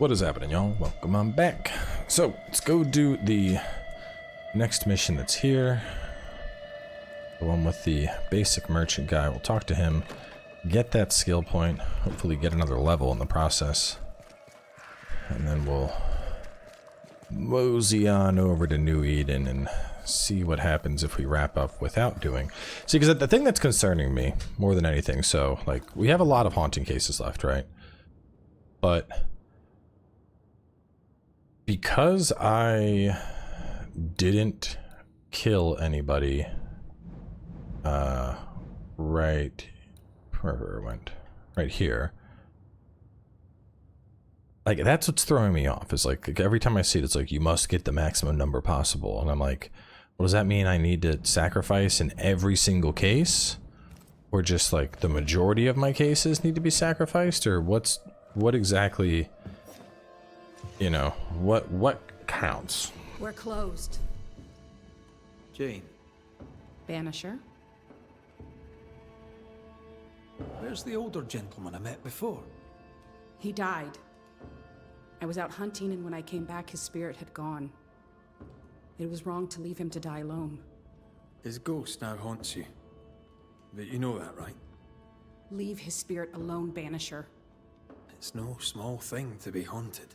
What is happening, y'all? Welcome on back. So, let's go do the next mission that's here. The one with the basic merchant guy. We'll talk to him, get that skill point, hopefully get another level in the process. And then we'll mosey on over to New Eden and see what happens if we wrap up without doing. See, because the thing that's concerning me more than anything, so, like, we have a lot of haunting cases left, right? But because I didn't kill anybody, right, wherever it went, right here, like, that's what's throwing me off, is like every time I see it, it's like, you must get the maximum number possible, and I'm like, what does that mean? I need to sacrifice in every single case, or just like the majority of my cases need to be sacrificed, or what exactly? You know, what counts? We're closed. Jane. Banisher? Where's the older gentleman I met before? He died. I was out hunting, and when I came back, his spirit had gone. It was wrong to leave him to die alone. His ghost now haunts you. But you know that, right? Leave his spirit alone, Banisher. It's no small thing to be haunted.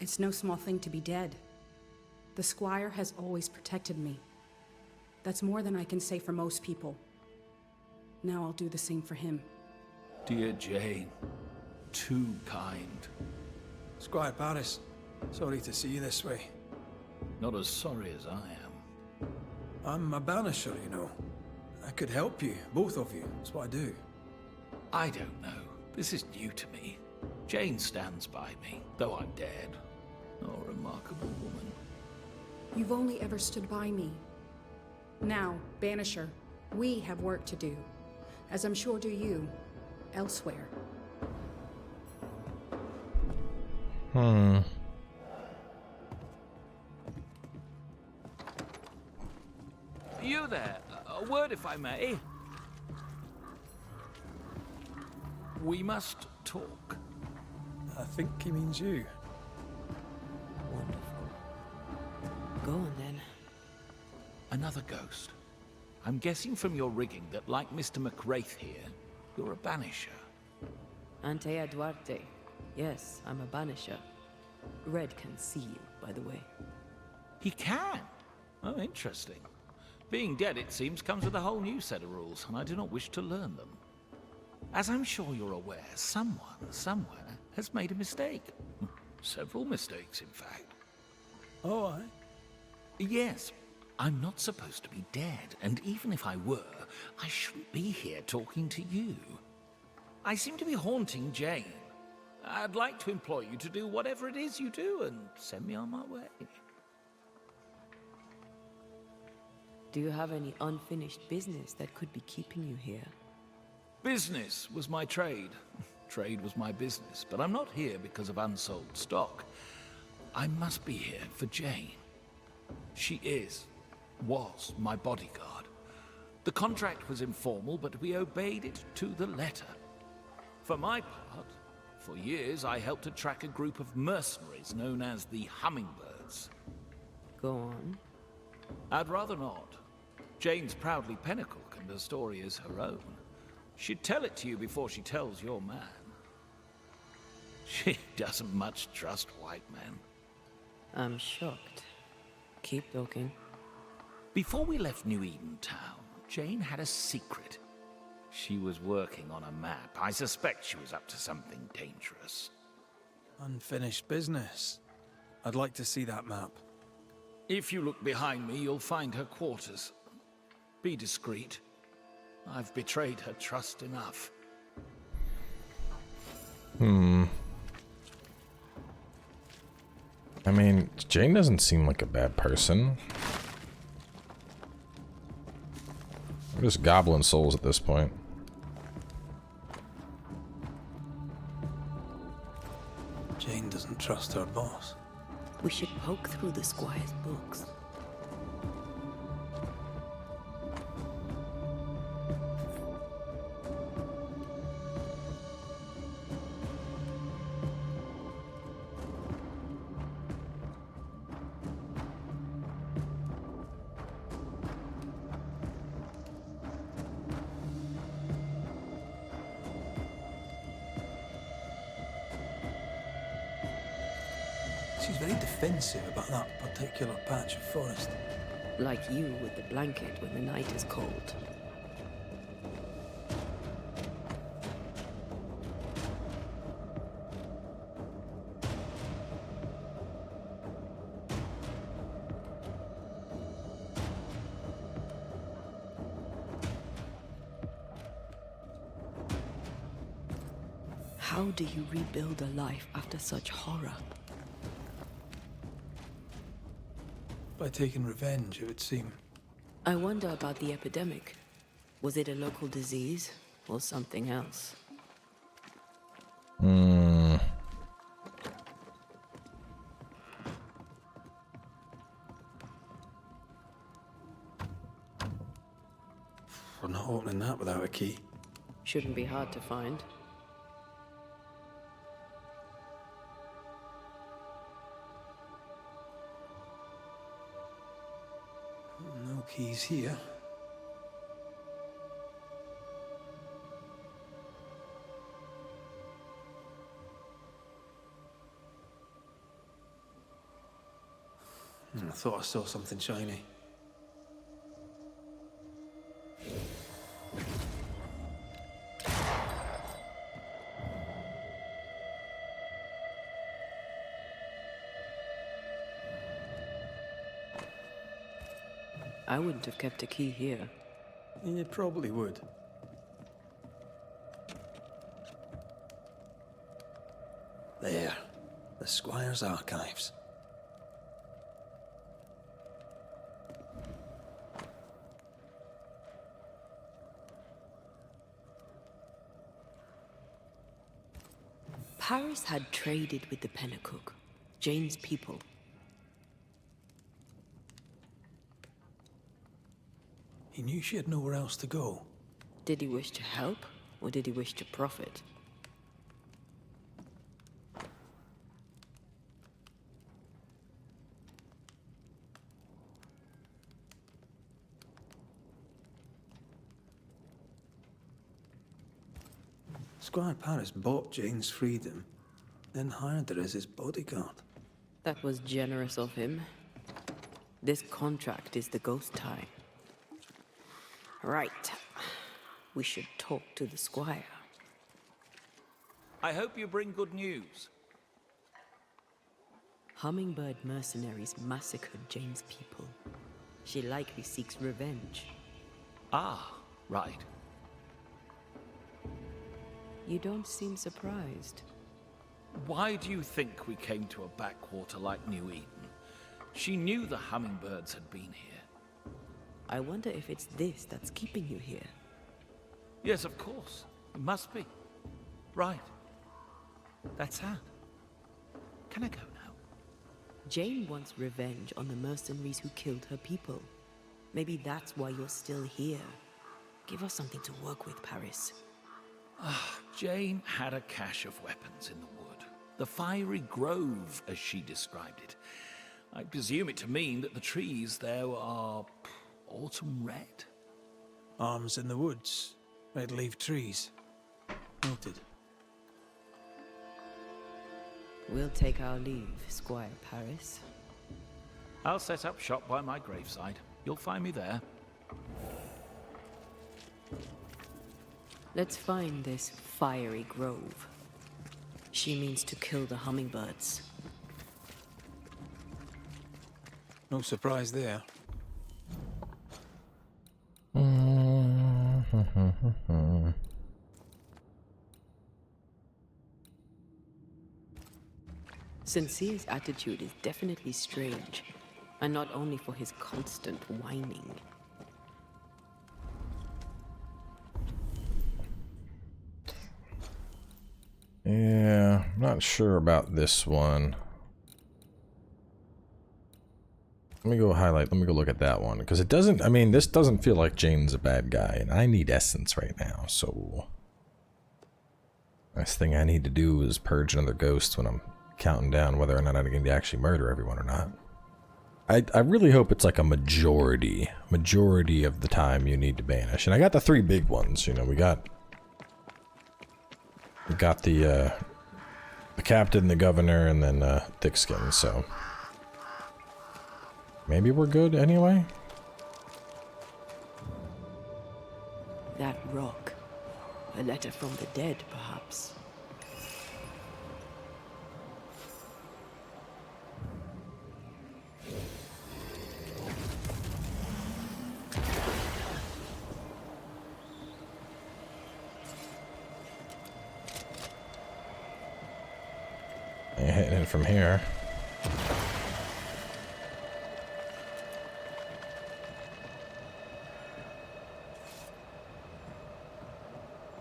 It's no small thing to be dead. The Squire has always protected me. That's more than I can say for most people. Now I'll do the same for him. Dear Jane, too kind. Squire Parris, sorry to see you this way. Not as sorry as I am. I'm a banisher, you know. I could help you, both of you. That's what I do. I don't know. This is new to me. Jane stands by me, though I'm dead. Oh, remarkable woman. You've only ever stood by me. Now, Banisher, we have work to do, as I'm sure do you, elsewhere. You there? A word, if I may. We must talk. I think he means you. Wonderful. Go on then. Another ghost. I'm guessing from your rigging that, like Mr. McWraith here, you're a banisher. Antea Duarte. Yes, I'm a banisher. Red can see you, by the way. He can? Oh, interesting. Being dead, it seems, comes with a whole new set of rules, and I do not wish to learn them. As I'm sure you're aware, someone, somewhere, has made a mistake. Several mistakes, in fact. Oh, aye? Yes, I'm not supposed to be dead, and even if I were, I shouldn't be here talking to you. I seem to be haunting Jane. I'd like to employ you to do whatever it is you do and send me on my way. Do you have any unfinished business that could be keeping you here? Business was my trade. Trade was my business, but I'm not here because of unsold stock. I must be here for Jane. She was my bodyguard. The contract was informal, but we obeyed it to the letter. For my part, for years I helped to track a group of mercenaries known as the Hummingbirds. Go on. I'd rather not. Jane's proudly Pinnacle, and her story is her own. She'd tell it to you before she tells your man. She doesn't much trust white men. I'm shocked. Keep talking. Before we left New Eden Town, Jane had a secret. She was working on a map. I suspect she was up to something dangerous. Unfinished business. I'd like to see that map. If you look behind me, you'll find her quarters. Be discreet. I've betrayed her trust enough. I mean, Jane doesn't seem like a bad person. We're just goblin souls at this point. Jane doesn't trust her boss. We should poke through the Squire's books. She's very defensive about that particular patch of forest. Like you with the blanket when the night is cold. How do you rebuild a life after such horror? By taking revenge, it would seem. I wonder about the epidemic. Was it a local disease or something else? Hmm. We're not opening that without a key. Shouldn't be hard to find. No keys here. I thought I saw something shiny. I wouldn't have kept a key here. You probably would. There. The Squire's archives. Parris had traded with the Pennacook, Jane's people. He knew she had nowhere else to go. Did he wish to help, or did he wish to profit? Squire Parris bought Jane's freedom, then hired her as his bodyguard. That was generous of him. This contract is the ghost tie. Right. We should talk to the Squire. I hope you bring good news. Hummingbird mercenaries massacred Jane's people. She likely seeks revenge. Ah, right. You don't seem surprised. Why do you think we came to a backwater like New Eden? She knew the hummingbirds had been here. I wonder if it's this that's keeping you here. Yes, of course. It must be. Right. That's sad. Can I go now? Jane wants revenge on the mercenaries who killed her people. Maybe that's why you're still here. Give us something to work with, Parris. Jane had a cache of weapons in the wood. The fiery grove, as she described it. I presume it to mean that the trees there are autumn red. Arms in the woods. Red leaf trees. Noted. We'll take our leave, Squire Parris. I'll set up shop by my graveside. You'll find me there. Let's find this fiery grove. She means to kill the hummingbirds. No surprise there. Sincere's attitude is definitely strange, and not only for his constant whining. Yeah, I'm not sure about this one. Let me go highlight, let me go look at that one. Because it doesn't, I mean, this doesn't feel like Jane's a bad guy. And I need essence right now, so... Last thing I need to do is purge another ghost when I'm counting down whether or not I'm going to actually murder everyone or not. I really hope it's like a majority of the time you need to banish. And I got the 3 big ones, you know, we got the the captain, the governor, and then Thickskin, so maybe we're good anyway? That rock. A letter from the dead, perhaps. Ain't hitting it from here.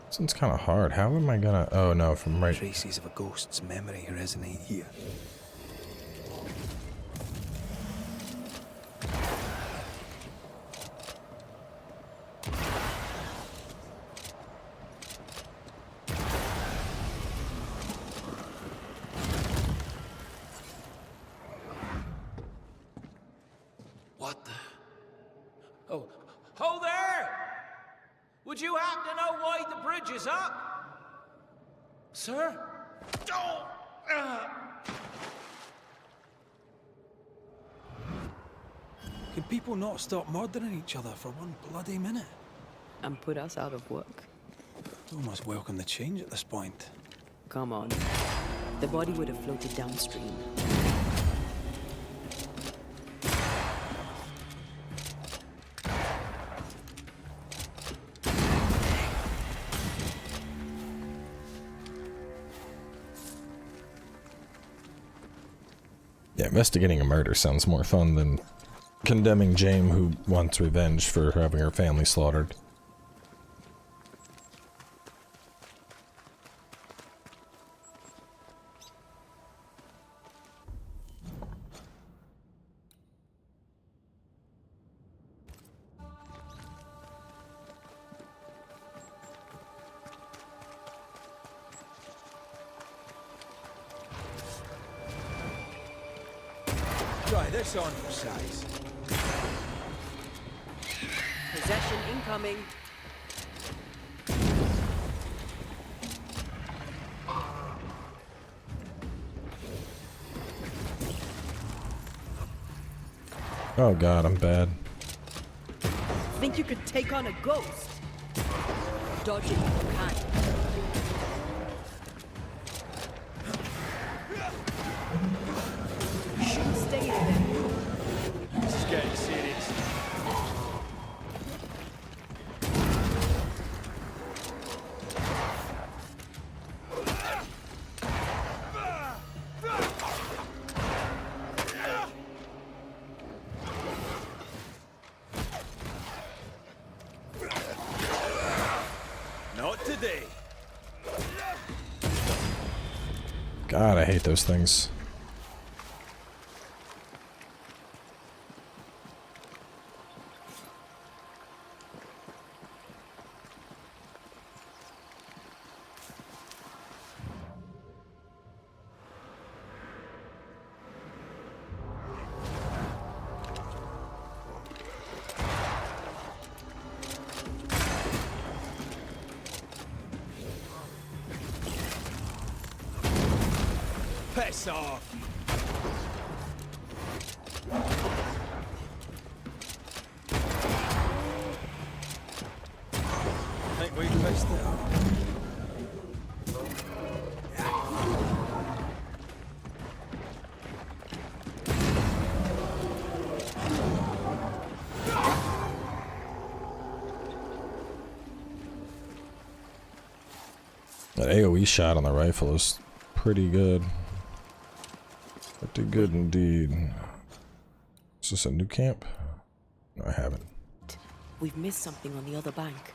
This one's kind of hard. How am I gonna... Oh no, from right... Traces of a ghost's memory resonate here. What the? Oh, ho there! Would you happen to know why the bridge is up? Sir? Oh! Can people not stop murdering each other for one bloody minute? And put us out of work. Almost welcome the change at this point. Come on. The body would have floated downstream. Yeah, investigating a murder sounds more fun than condemning Jane, who wants revenge for having her family slaughtered. Try this on for size. Possession incoming. Oh god, I'm bad. Think you could take on a ghost? Dodge it if you can. You shouldn't stay in there. This is getting serious. Not today. God, I hate those things. Piss off. Think we fixed it. That AoE shot on the rifle is pretty good. Pretty good indeed. Is this a new camp? No, I haven't. We've missed something on the other bank.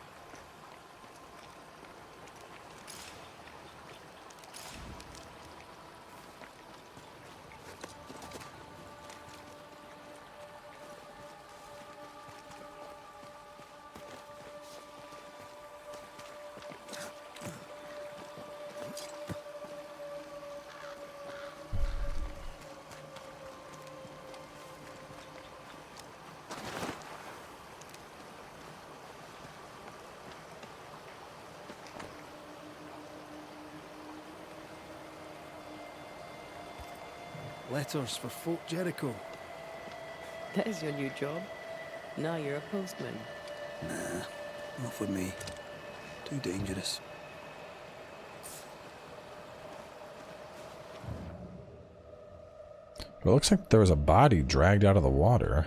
Letters for Fort Jericho. There's your new job. Now you're a postman. Nah, not for me. Too dangerous. It looks like there was a body dragged out of the water.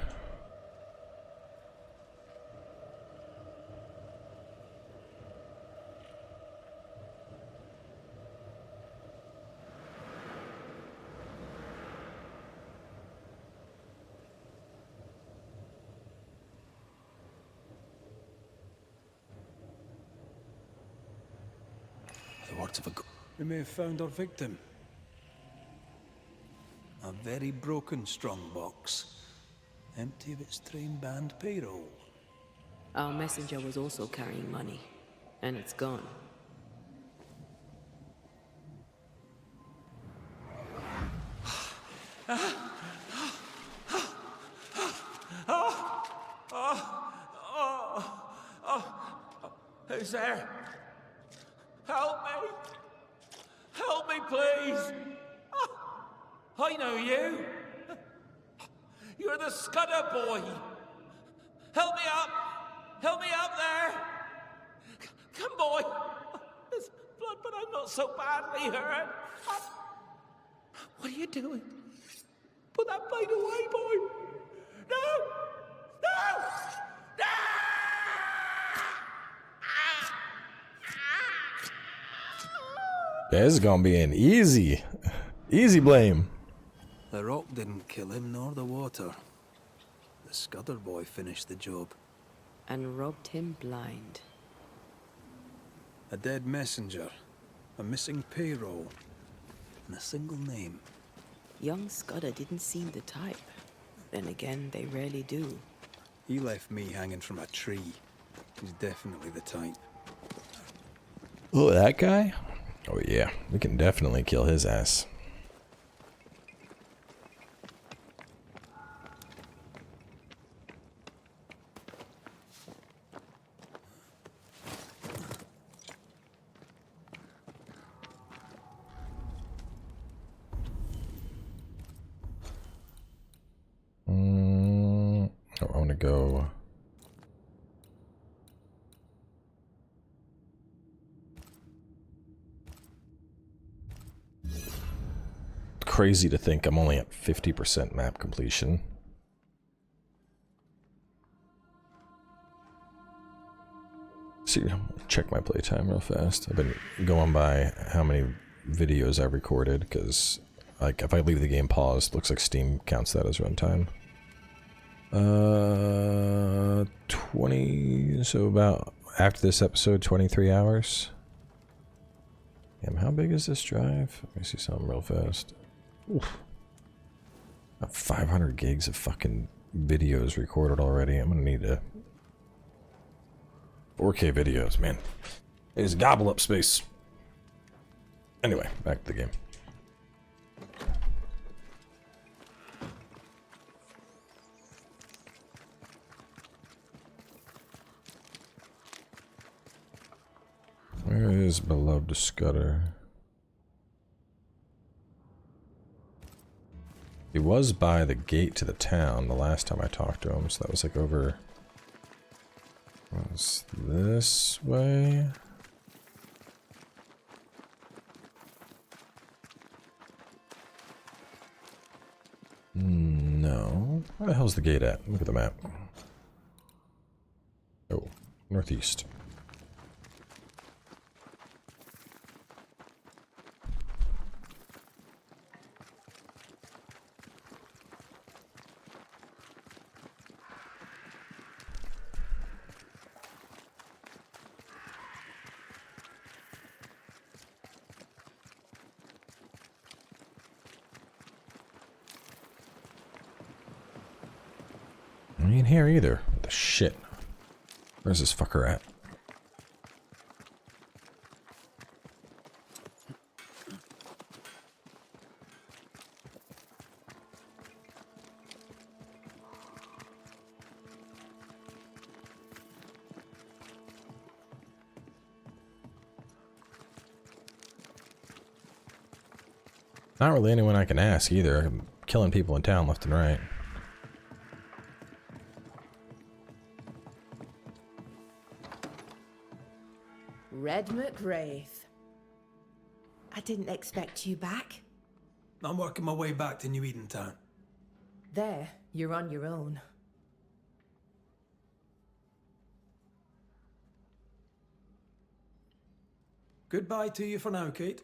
The words of a we may have found our victim. A very broken strongbox. Empty of its train band payroll. Our messenger was also carrying money, and it's gone. Who's there? Help me! Help me, please! I know you! You're the Scudder boy! Help me up! Help me up there! Come, boy! There's blood, but I'm not so badly hurt. What are you doing? Put that blade away, boy! No! No! No! Yeah, this is gonna be an easy blame. The rock didn't kill him, nor the water. The Scudder boy finished the job. And robbed him blind. A dead messenger, a missing payroll, and a single name. Young Scudder didn't seem the type. Then again, they rarely do. He left me hanging from a tree. He's definitely the type. Oh, that guy? Oh yeah, we can definitely kill his ass. Oh, I want to go. Crazy to think I'm only at 50% map completion. See, check my playtime real fast. I've been going by how many videos I've recorded, because like if I leave the game paused, looks like Steam counts that as runtime. 20, so about after this episode, 23 hours. Damn, how big is this drive? Let me see something real fast. Oof. Got 500 gigs of fucking videos recorded already. I'm gonna need to 4K videos, man. They just gobble up space. Anyway, back to the game. Where is beloved Scudder? He was by the gate to the town the last time I talked to him, so that was like over... was this way? No. Where the hell's the gate at? Look at the map. Oh, northeast. He ain't here either. What the shit? Where's this fucker at? Not really anyone I can ask either. I'm killing people in town left and right. Red McWraith. I didn't expect you back. I'm working my way back to New Edentown. There, you're on your own. Goodbye to you for now, Kate.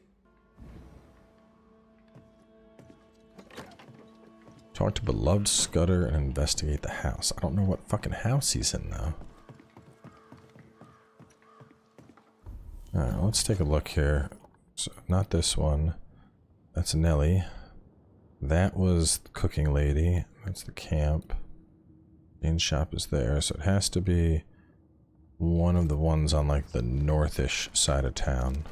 Talk to beloved Scudder and investigate the house. I don't know what fucking house he's in, though. Alright, let's take a look here. So, not this one. That's Nellie. That was the cooking lady. That's the camp. Jane's shop is there, so it has to be one of the ones on like the northish side of town.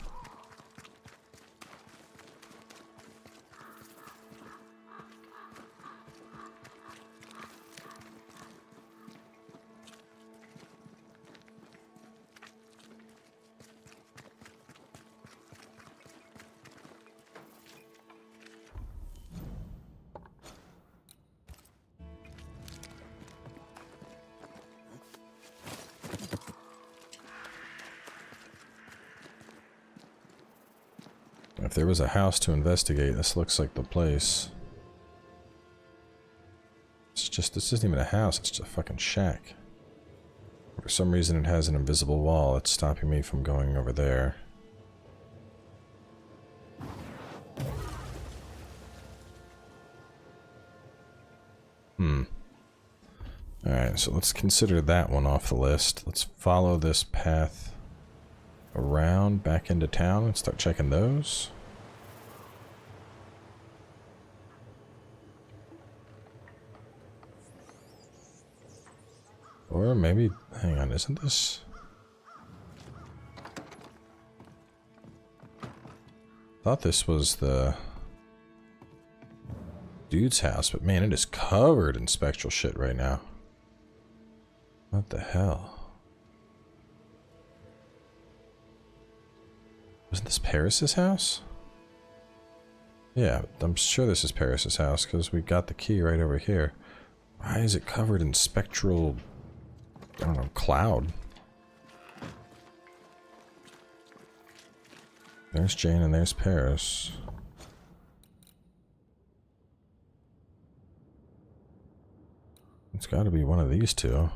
If there was a house to investigate, this looks like the place. This isn't even a house, it's just a fucking shack. For some reason it has an invisible wall that's stopping me from going over there. Alright, so let's consider that one off the list. Let's follow this path around back into town and start checking those. Or maybe, hang on, isn't this? Thought this was the dude's house, but man, it is covered in spectral shit right now. What the hell? Wasn't this Parris's house? Yeah, I'm sure this is Parris's house because we got the key right over here. Why is it covered in spectral, I don't know, cloud? There's Jane and there's Parris. It's got to be one of these two.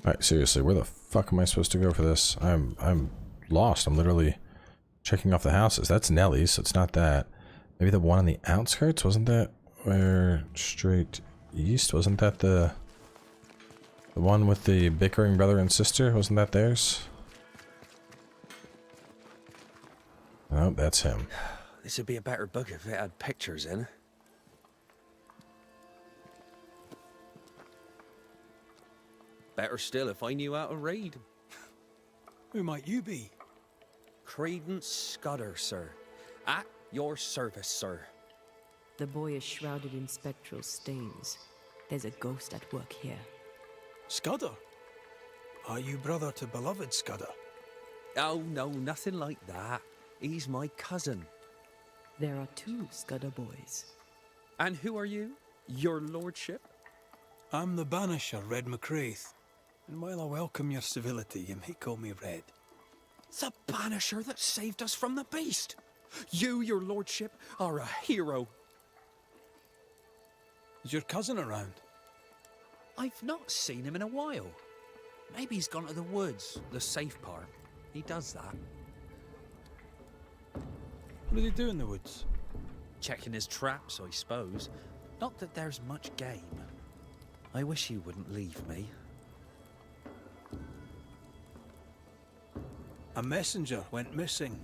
Alright, seriously, where the fuck am I supposed to go for this? I'm lost. I'm literally checking off the houses. That's Nellie's, so it's not that. Maybe the one on the outskirts? Wasn't that where straight east? Wasn't that the one with the bickering brother and sister? Wasn't that theirs? Oh, that's him. This would be a better book if it had pictures in. Better still if I knew how to read. Who might you be? Credence Scudder, sir. At your service, sir. The boy is shrouded in spectral stains. There's a ghost at work here. Scudder? Are you brother to beloved Scudder? Oh, no, nothing like that. He's my cousin. There are two Scudder boys. And who are you? Your lordship? I'm the Banisher, Red McWraith. And while I welcome your civility, you may call me Red. The Banisher that saved us from the beast. You, your lordship, are a hero. Is your cousin around? I've not seen him in a while. Maybe he's gone to the woods, the safe part. He does that. What do they do in the woods? Checking his traps, I suppose. Not that there's much game. I wish you wouldn't leave me. A messenger went missing,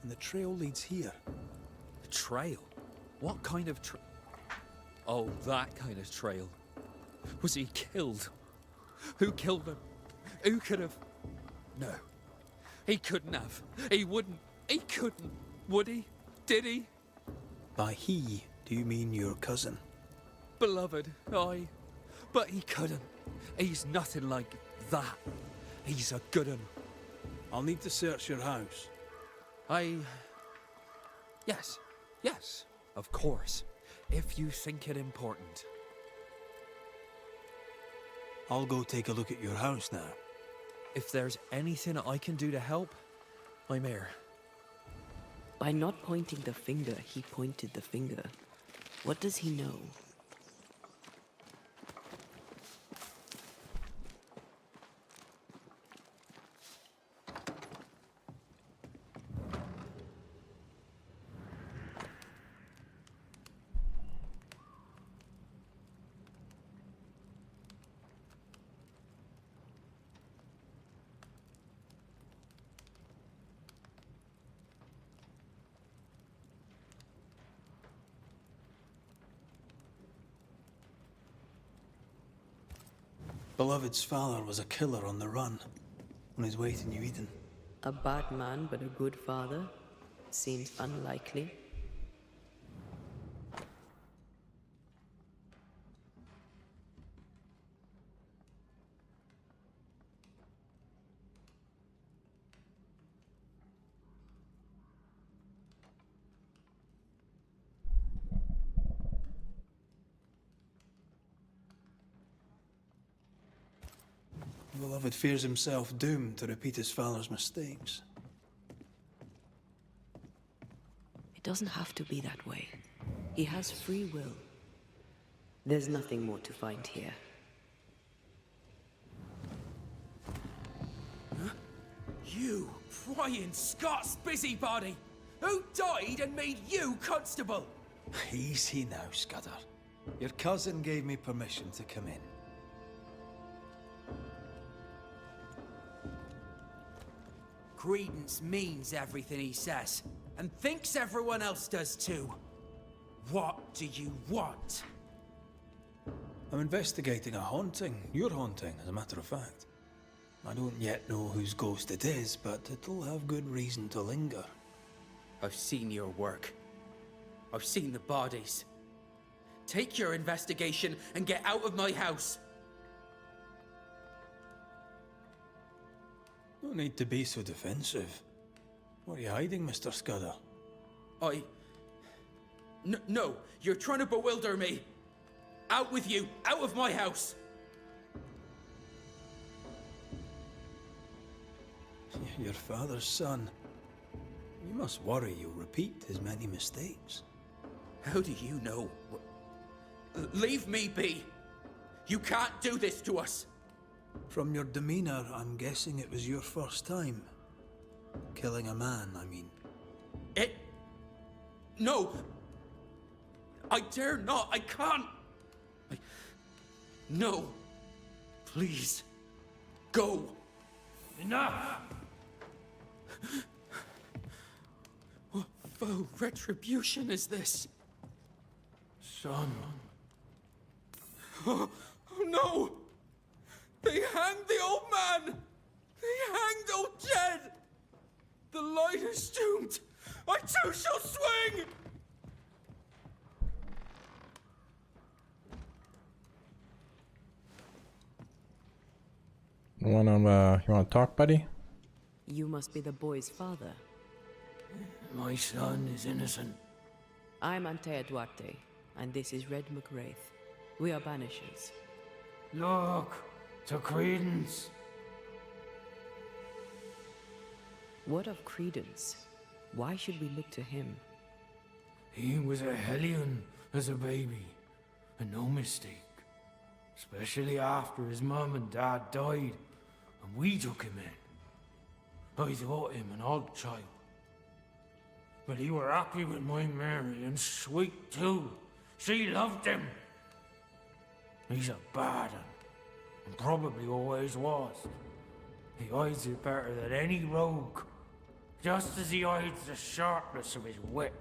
and the trail leads here. A trail? What kind of trail? Oh, that kind of trail. Was he killed? Who killed him? Who could have? No. He couldn't have. He wouldn't. He couldn't. Would he? Did he? By he, do you mean your cousin? Beloved, aye. But he couldn't. He's nothing like that. He's a good un. I'll need to search your house. Yes, of course. If you think it important. I'll go take a look at your house now. If there's anything I can do to help, I'm here. By not pointing the finger, he pointed the finger. What does he know? Beloved's father was a killer on the run, on his way to New Eden. A bad man but a good father? Seems unlikely. Beloved fears himself doomed to repeat his father's mistakes. It doesn't have to be that way. He has free will. There's nothing more to find here. Huh? You, prying Scots busybody! Who died and made you constable? Easy now, Scudder. Your cousin gave me permission to come in. Credence means everything he says, and thinks everyone else does too. What do you want? I'm investigating a haunting. Your haunting, as a matter of fact. I don't yet know whose ghost it is, but it'll have good reason to linger. I've seen your work. I've seen the bodies. Take your investigation and get out of my house. No need to be so defensive. What are you hiding, Mr. Scudder? No, you're trying to bewilder me. Out with you, out of my house. Your father's son. You must worry you'll repeat his many mistakes. How do you know? Leave me be. You can't do this to us. From your demeanor, I'm guessing it was your first time. Killing a man, I mean. No! I dare not, I can't! No! Please! Go! Enough! What foul retribution is this? Son. Oh no! They hanged the old man! They hanged old Jed! The light is doomed! I too shall swing! You wanna talk, buddy? You must be the boy's father. My son is innocent. I'm Antea Duarte, and this is Red McWraith. We are Banishers. Look, to Credence. What of Credence? Why should we look to him? He was a hellion as a baby, and no mistake. Especially after his mum and dad died, and we took him in. I thought him an odd child. But he were happy with my Mary, and sweet too. She loved him. He's a bad un, and probably always was. He hides it better than any rogue, just as he hides the sharpness of his wit.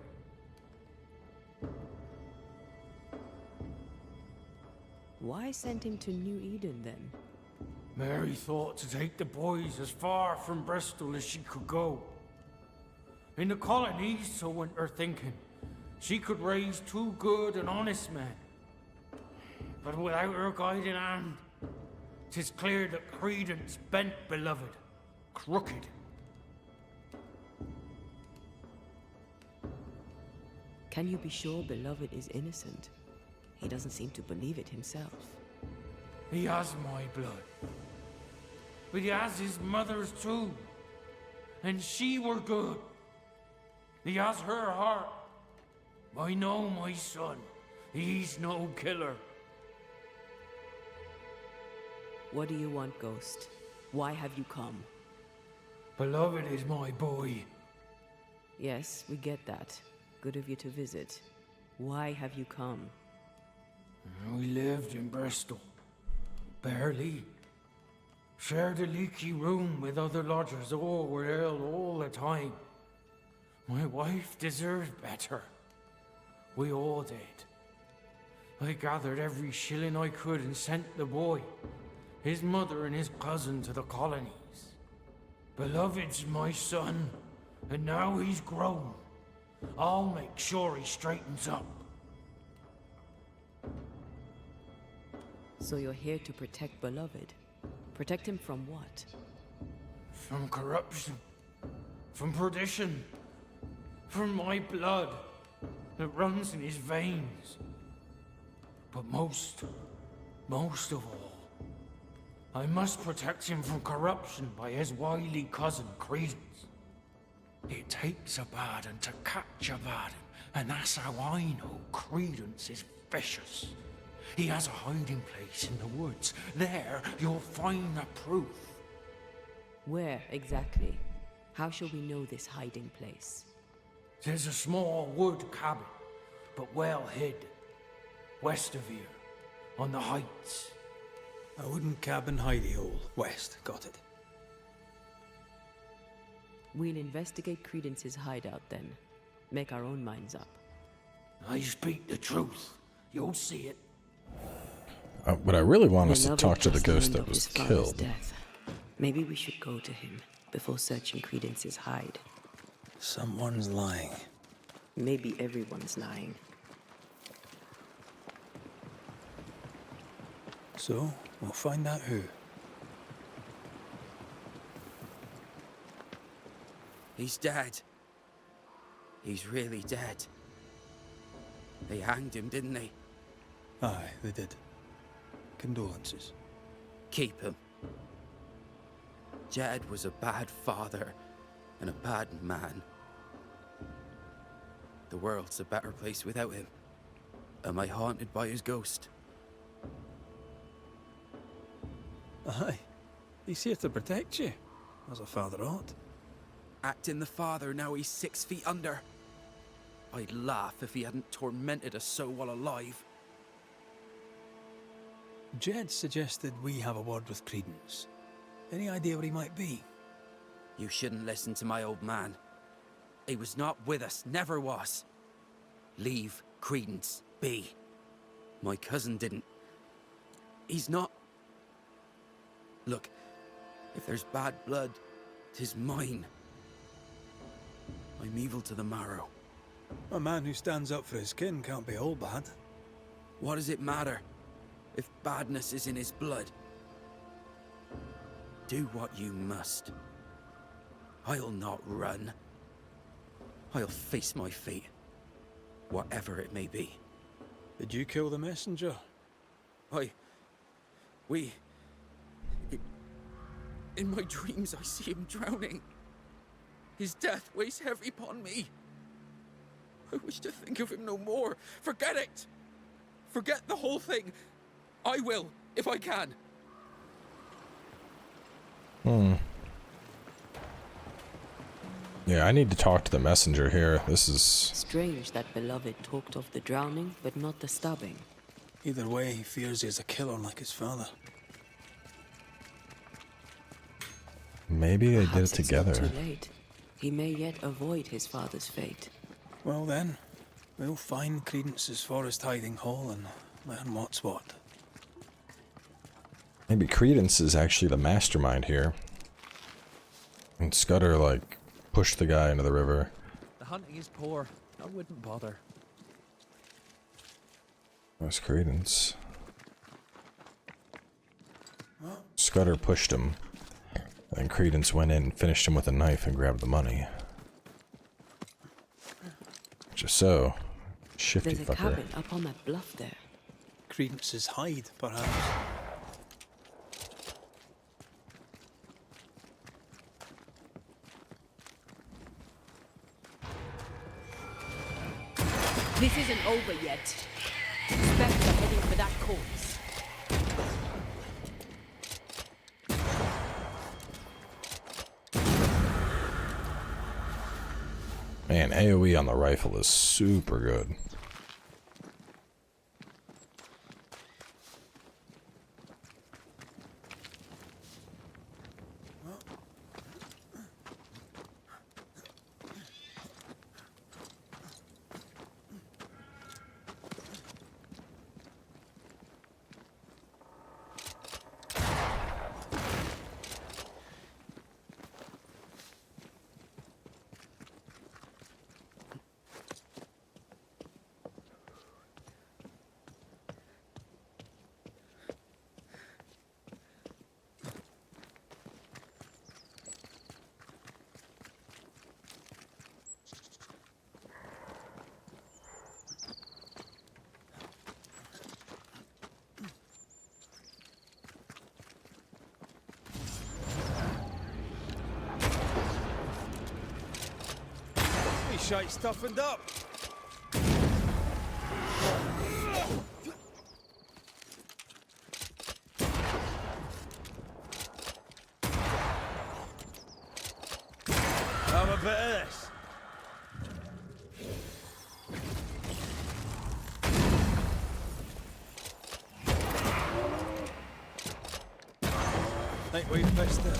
Why send him to New Eden then? Mary thought to take the boys as far from Bristol as she could go. In the colonies, so went her thinking, she could raise 2 good and honest men. But without her guiding hand, 'tis clear that credence bent beloved, crooked. Can you be sure beloved is innocent? He doesn't seem to believe it himself. He has my blood. But he has his mother's too. And she were good. He has her heart. I know my son. He's no killer. What do you want, Ghost? Why have you come? Beloved is my boy. Yes, we get that. Good of you to visit. Why have you come? We lived in Bristol. Barely. Shared a leaky room with other lodgers. All were ill all the time. My wife deserved better. We all did. I gathered every shilling I could and sent the boy, his mother and his cousin to the colonies. Beloved's my son, and now he's grown. I'll make sure he straightens up. So you're here to protect Beloved? Protect him from what? From corruption. From perdition. From my blood that runs in his veins. But most of all, I must protect him from corruption by his wily cousin, Credence. It takes a bad un to catch a bad un, and that's how I know Credence is vicious. He has a hiding place in the woods. There, you'll find the proof. Where exactly? How shall we know this hiding place? There's a small wood cabin, but well hid. West of here, on the heights. A wooden cabin hidey hole. West, got it. We'll investigate Credence's hideout then. Make our own minds up. I speak the truth. You'll see it. What I really want is to Beloved talk to the just ghost learned that of was his father's killed. Death. Maybe we should go to him before searching Credence's hide. Someone's lying. Maybe everyone's lying. So, we'll find out who. He's dead. He's really dead. They hanged him, didn't they? Aye, they did. Condolences. Keep him. Jed was a bad father and a bad man. The world's a better place without him. Am I haunted by his ghost? Aye. He's here to protect you, as a father ought. Acting the father, now he's 6 feet under. I'd laugh if he hadn't tormented us so while alive. Jed suggested we have a word with Credence. Any idea where he might be? You shouldn't listen to my old man. He was not with us, never was. Leave Credence be. My cousin didn't. He's not... Look, if there's bad blood, 'tis mine. I'm evil to the marrow. A man who stands up for his kin can't be all bad. What does it matter if badness is in his blood? Do what you must. I'll not run. I'll face my fate, whatever it may be. Did you kill the messenger? In my dreams I see him drowning. His death weighs heavy upon me. I wish to think of him no more. Forget it! Forget the whole thing. I will, if I can. Yeah, I need to talk to the messenger here. This is... Strange that Beloved talked of the drowning, but not the stabbing. Either way, he fears he is a killer like his father. Maybe they did it Perhaps it's not together. too late. He may yet avoid his father's fate. Well then, we'll find Credence's forest hiding hole and learn what's what. Maybe Credence is actually the mastermind here. And Scudder, like, pushed the guy into the river. The hunting is poor. I wouldn't bother. That's Credence. Scudder pushed him. And Credence went in, finished him with a knife, and grabbed the money. Just so. Shifty There's a fucker. cabin up on that bluff there. Credence's hide, perhaps. This isn't over yet. Specters are heading for that corpse. Man, AoE on the rifle is super good. Shite toughened up. Have a bit of this. Think we've missed it.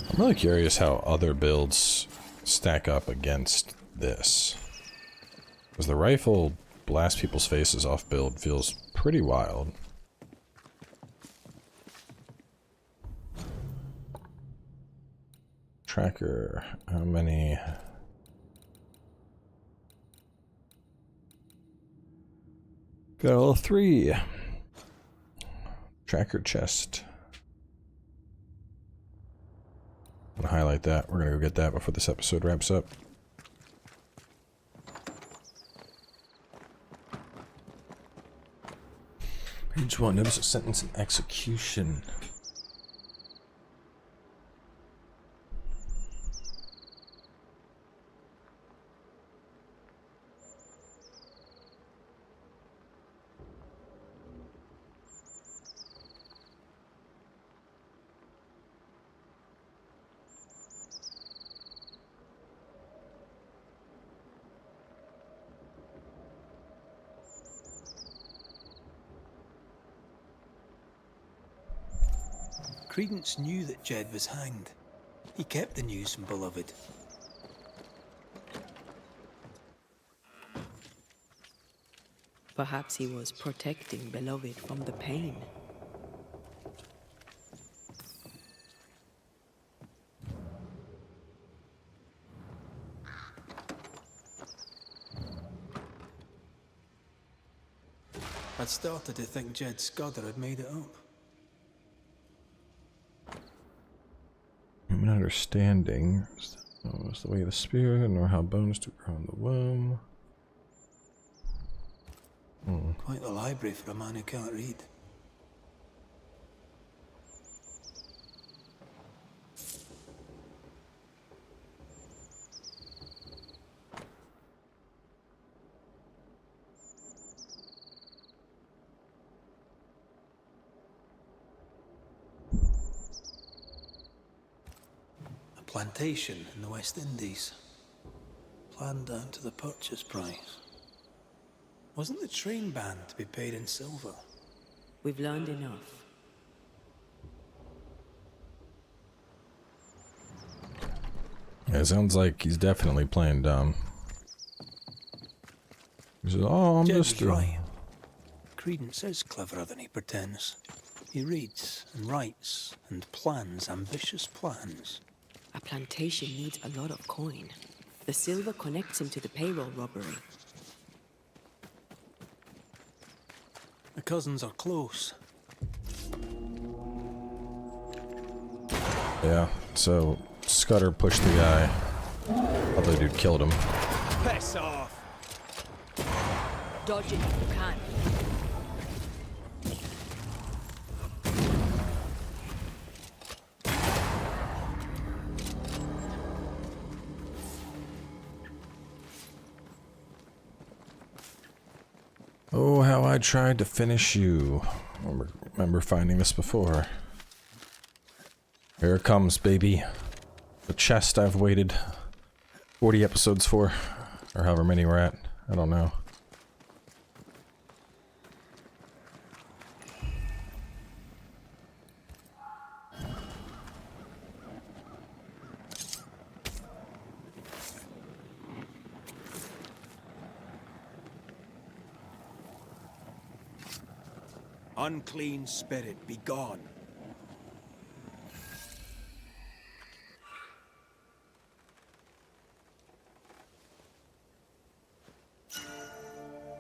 I'm really curious how other builds stack up against this. Because the rifle blast people's faces off build feels pretty wild. Tracker, how many? Got all three. Tracker chest. I'm gonna highlight that. We're gonna go get that before this episode wraps up. Page 1, notice of sentence and execution. Credence knew that Jed was hanged. He kept the news from Beloved. Perhaps he was protecting Beloved from the pain. I'd started to think Jed Scudder had made it up. Human understanding was the way of the spirit, nor how bones to grow in the womb. Quite the library for a man who can't read. plantation in the West Indies. Planned down to the purchase price. Wasn't the train band to be paid in silver? We've learned enough. Yeah, it sounds like he's definitely playing dumb. He says, oh, I'm Jed just... was right. Credence is cleverer than he pretends. He reads and writes and plans ambitious plans. A plantation needs a lot of coin. The silver connects him to the payroll robbery. The cousins are close. Yeah, so Scudder pushed the guy. Other dude killed him. Piss off! Dodge it if you can. Oh, how I tried to finish you. Remember finding this before. Here it comes, baby. The chest I've waited 40 episodes for. Or however many we're at. I don't know. Unclean spirit, be gone.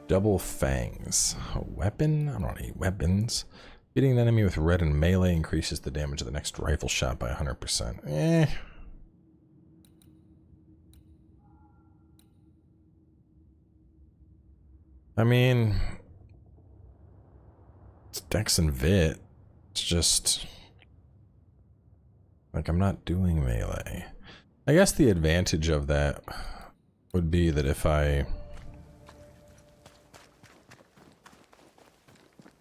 Double fangs. A weapon? I don't need weapons. Hitting an enemy with red and melee increases the damage of the next rifle shot by 100%. Eh. I mean... It's Dex and Vit. It's just... like, I'm not doing melee. I guess the advantage of that would be that if I...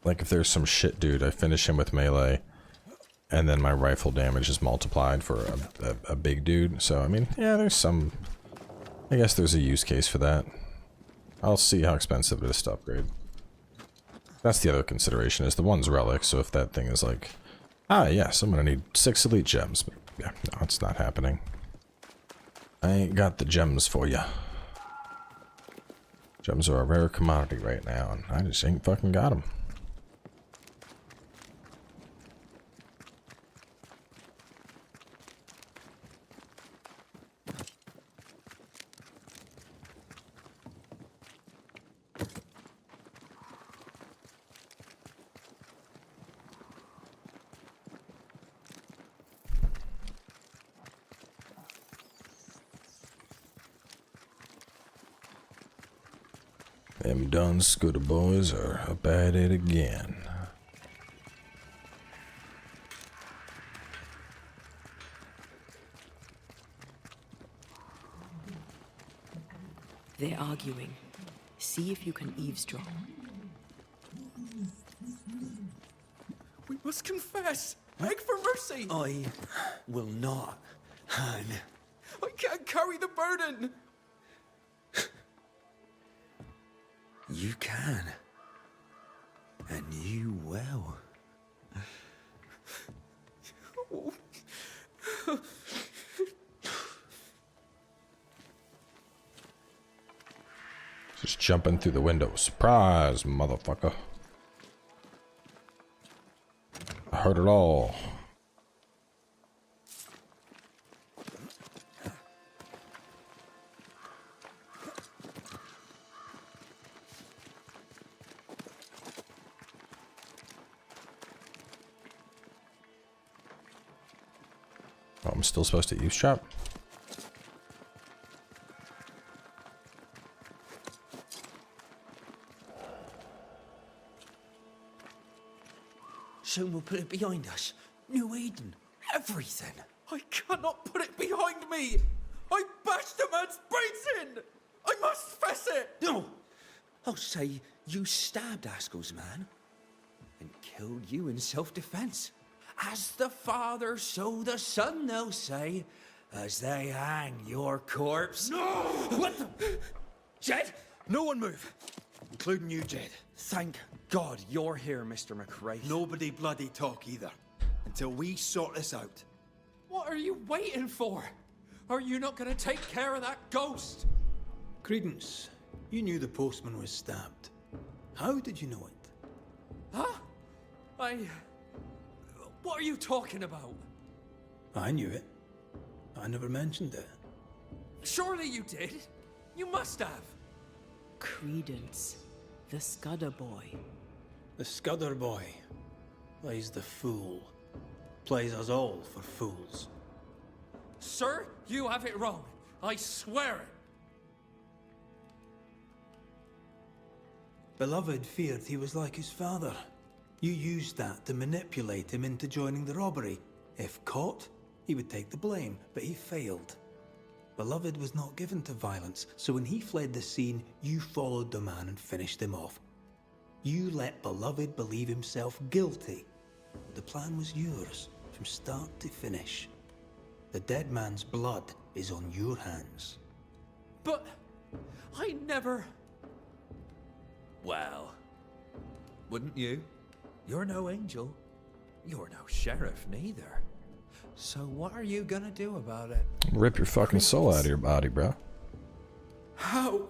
like, if there's some shit dude, I finish him with melee, and then my rifle damage is multiplied for a big dude. So, I mean, yeah, there's some... I guess there's a use case for that. I'll see how expensive it is to upgrade. That's the other consideration, is the one's relic, so if that thing is like... ah, yes, I'm gonna need 6 elite gems. But yeah, no, it's not happening. I ain't got the gems for ya. Gems are a rare commodity right now, and I just ain't fucking got them. Them done Scudder boys are up at it again. They're arguing. See if you can eavesdrop. We must confess. Beg for mercy. I will not, Han. I can't carry the burden. You can. And you will. Just jumping through the window. Surprise, motherfucker. I heard it all. Oh, I'm still supposed to eavesdrop? Soon we'll put it behind us. New Eden. Everything. I cannot put it behind me. I bashed a man's brains in. I must face it. No! I'll say you stabbed Askell's man and killed you in self-defense. As the father, so the son, they'll say. as they hang your corpse. No! What the? Jed? No one move! Including you, Jed. Thank God you're here, Mr. McRae. Nobody bloody talk either, until we sort this out. What are you waiting for? Are you not gonna take care of that ghost? Credence, you knew the postman was stabbed. How did you know it? Huh? What are you talking about? I knew it. I never mentioned it. Surely you did. You must have. Credence, the Scudder boy. The Scudder boy plays the fool. Plays us all for fools. Sir, you have it wrong. I swear it. Beloved feared he was like his father. You used that to manipulate him into joining the robbery. If caught, he would take the blame, but he failed. Beloved was not given to violence, so when he fled the scene, you followed the man and finished him off. You let Beloved believe himself guilty. The plan was yours, from start to finish. The dead man's blood is on your hands. But I never... Well, wouldn't you? You're no angel. You're no sheriff neither. So what are you gonna do about it? Rip your fucking soul out of your body, bro. How?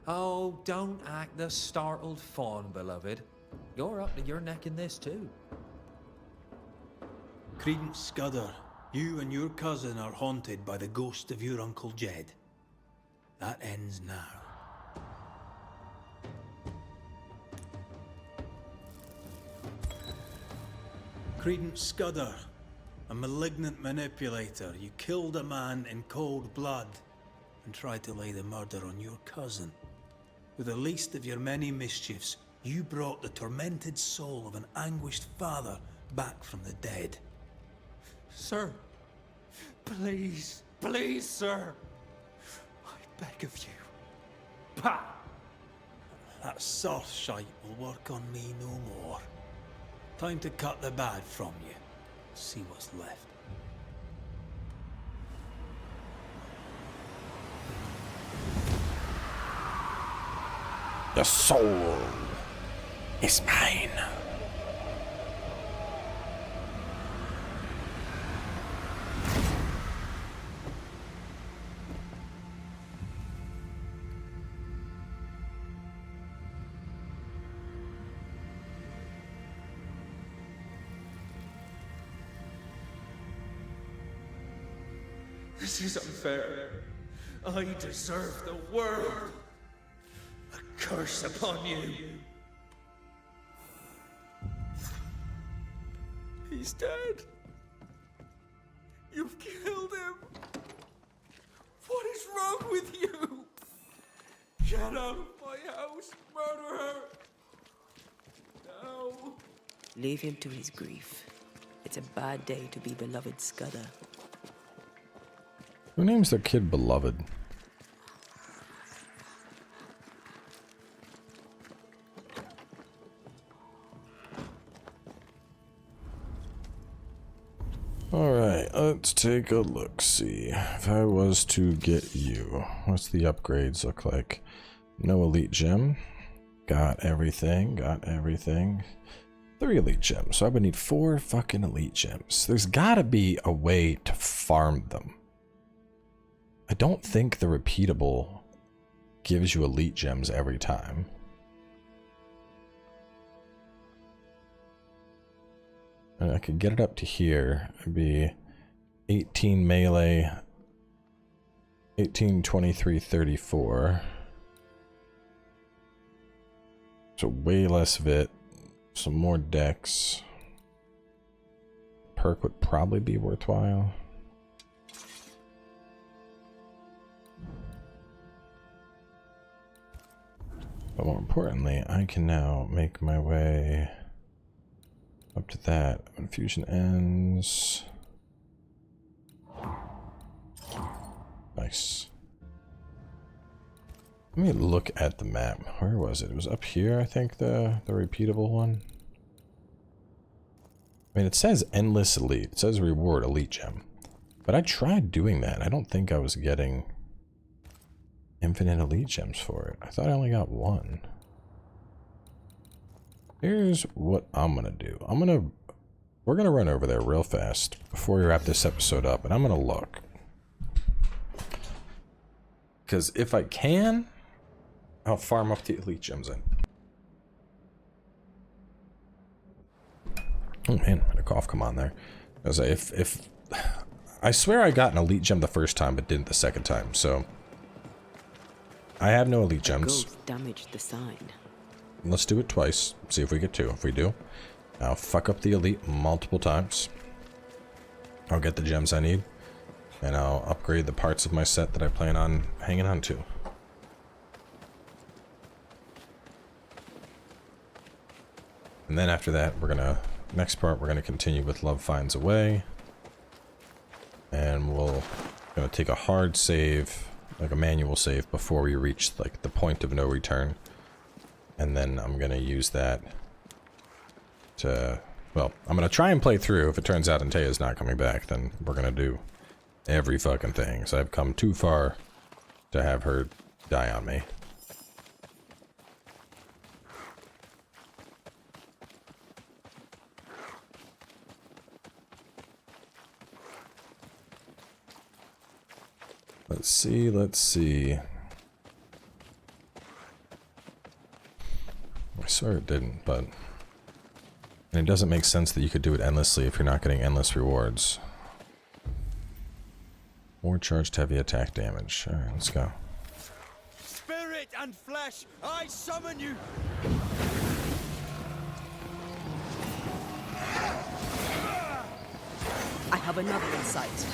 Oh, don't act the startled fawn, beloved. You're up to your neck in this too. Credence Scudder, you and your cousin are haunted by the ghost of your Uncle Jed. That ends now. Credence Scudder, a malignant manipulator. You killed a man in cold blood and tried to lay the murder on your cousin. With the least of your many mischiefs, you brought the tormented soul of an anguished father back from the dead. Sir, please, please, sir. I beg of you. Pah! That soft shite will work on me no more. Time to cut the bad from you. See what's left. The soul is mine. This is unfair. I deserve the world. A curse upon you. He's dead. You've killed him. What is wrong with you? Get out of my house, murderer. No. Leave him to his grief. It's a bad day to be beloved Scudder. Who names their kid Beloved? Alright, let's take a look. See if I was to get you. What's the upgrades look like? No elite gem. Got everything. Got everything. 3 elite gems. So I would need 4 fucking elite gems. There's gotta be a way to farm them. I don't think the repeatable gives you elite gems every time. And I could get it up to here. It'd be 18 melee, 18, 23, 34. So way less vit, some more dex. Perk would probably be worthwhile. But more importantly, I can now make my way up to that. When fusion ends. Nice. Let me look at the map. Where was it? It was up here, I think, the repeatable one. I mean, it says endless elite. It says reward elite gem. But I tried doing that. I don't think I was getting infinite elite gems for it. I thought I only got one. Here's what I'm gonna do. We're gonna run over there real fast before we wrap this episode up, and I'm gonna look. Because if I can, I'll farm up the elite gems in. Oh man, I had a cough come on there. I was like, if I swear I got an elite gem the first time, but didn't the second time, so I have no elite gems. Ghost damaged the sign. Let's do it twice. See if we get two. If we do, I'll fuck up the elite multiple times. I'll get the gems I need, and I'll upgrade the parts of my set that I plan on hanging on to. And then after that, next part, we're gonna continue with Love Finds a Way. And gonna take a hard save, like a manual save, before we reach like the point of no return. And then I'm gonna use that to, well, I'm gonna try and play through. If it turns out Antea's not coming back, then we're gonna do every fucking thing. So I've come too far to have her die on me. Let's see. I swear it didn't, but... And it doesn't make sense that you could do it endlessly if you're not getting endless rewards. More charged heavy attack damage. Alright, let's go. Spirit and flesh, I summon you! I have another in sight.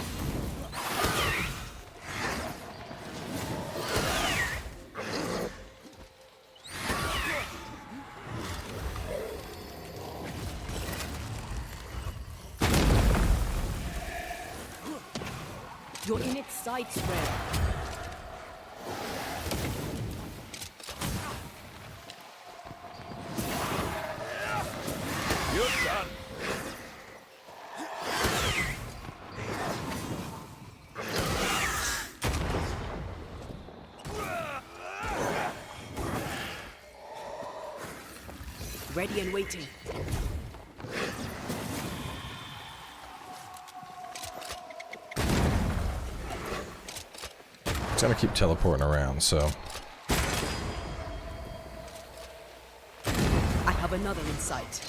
You're in its sights, Red. You're done. Ready and waiting. It's gonna keep teleporting around, so... I have another in sight.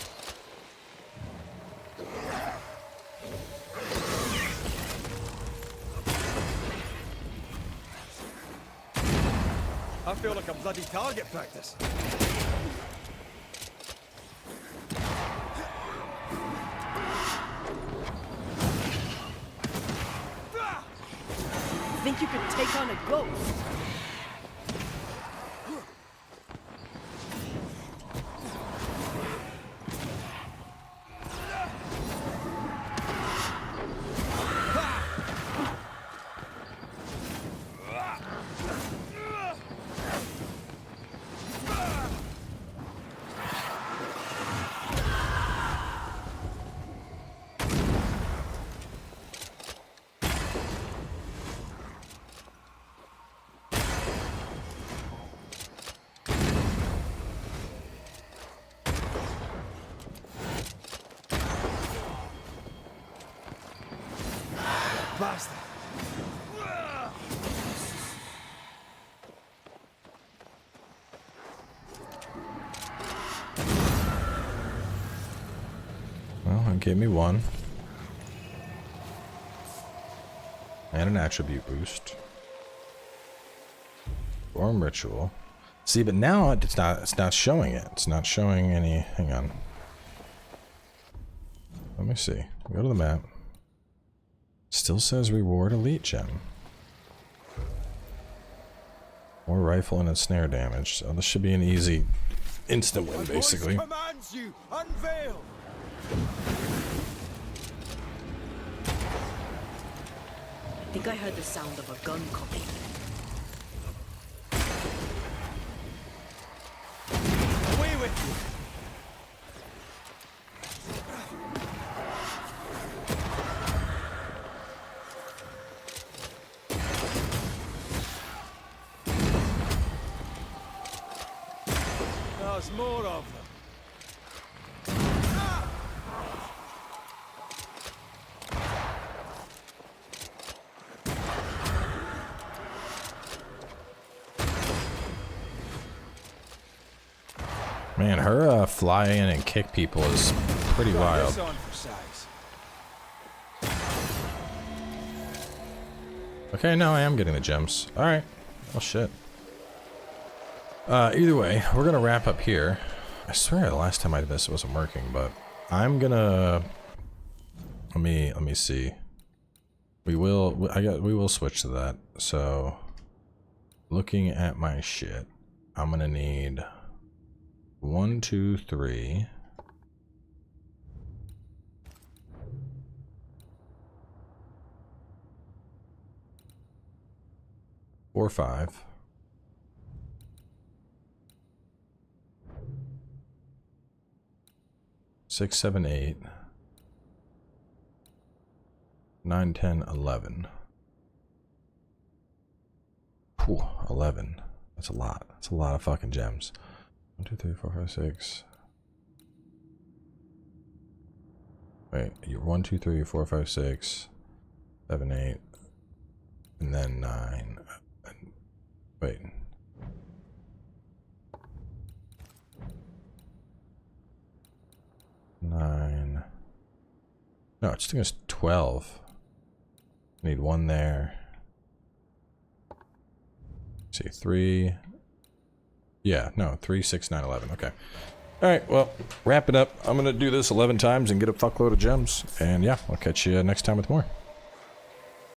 I feel like a bloody target practice. Think you could take on a ghost? Bastard. Well, it gave me one. And an attribute boost. Storm ritual. See, but now it's not showing it. It's not showing any. Hang on. Let me see. Go to the map. Still says reward elite gem. More rifle and snare damage. So this should be an easy instant win, basically. My voice commands you, unveil. I think I heard the sound of a gun cocking. Away with you. us more of them. Man, her fly in and kick people is pretty wild. Okay, now I am getting the gems. Alright. Oh shit. Either way, we're gonna wrap up here. I swear the last time I did this it wasn't working, but I'm gonna let me see. We will switch to that. So looking at my shit, I'm gonna need 1, 2, 3. 4, 5. 6, 7, 8. 9, 10, 11. Whew, 11. That's a lot. That's a lot of fucking gems. 1, 2, 3, 4, 5, 6. Wait, you're 1, 2, 3, 4, 5, 6, 7, 8, and then 9. Wait. Nine. No, it's think it's 12. Need 1 there. Let's see, 3. Yeah, no, 3, 6, 9, 11. Okay. Alright, well, wrap it up. I'm gonna do this 11 times and get a fuckload of gems. And yeah, I'll catch you next time with more.